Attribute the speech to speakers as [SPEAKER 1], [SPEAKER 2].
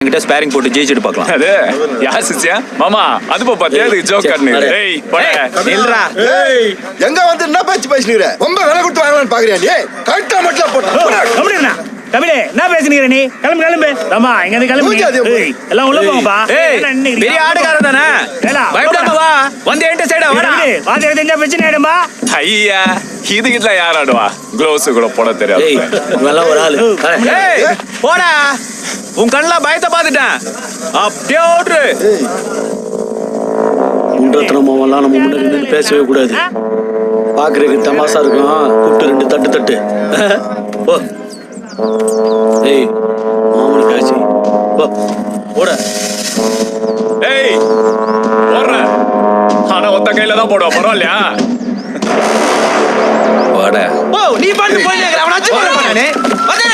[SPEAKER 1] என்கிட்ட ஸ்பேரிங் போட்டு ஜெயிச்சிட்டு பார்க்கலாம்.
[SPEAKER 2] அது யார் சிச்சியா மாமா அது பாத்தியா அது ஜோக் காட்டுனீங்க. ஏய் போடா
[SPEAKER 1] நில்றா.
[SPEAKER 3] ஏய் எங்க வந்து என்ன பேச்சு பேசினீங்க? ரொம்ப விலை கொடுத்து வாங்கலாம்னு பாக்குறியா நீ? கரெக்டா மட்டும் போடு.
[SPEAKER 4] கம்முனு தமிழே என்ன பேசுனீங்க நீ? கிளம்பு கிளம்பு. ஆமா இங்க இருந்து கிளம்பு. ஏய் எல்லாம் உள்ள போங்கப்பா.
[SPEAKER 1] ஏய் பெரிய ஆடுகாரன் தானே. பயப்படாம வா. வந்து என்கிட்ட சைடா வாடா.
[SPEAKER 4] வாதே தெரிஞ்சா பிரச்சனை ஆயிடுமா?
[SPEAKER 2] ஐயா இதுகிட்ட யார் ஆடுவா? க்ளோஸ் கூட போட தெரியாது.
[SPEAKER 1] ஏய் இவெல்லாம் ஒரு ஆளு. ஏய் போடா. உன் கண்ணுல பயத்தை பாத்துட்டேன். அப்படியே ஓடு.
[SPEAKER 5] முன்றத்தனமாவெல்லாம் நம்ம முன்னாடி நின்று பேசவே கூடாது. பாக்குறதுக்கு தமாசா இருக்கும். கூப்பிட்டு 2 தட்டு தட்டு. போ. ஏய் மாமனுக்கு ஆச்சு. போ போட.
[SPEAKER 2] ஏய் போடுற. ஆனா ஒத்த கையில தான் போடுவா. பரவாயில்லையா?
[SPEAKER 1] வாடா. ஓ நீ பாட்டு போய் அவன அச்சு போடுறானே. வந்து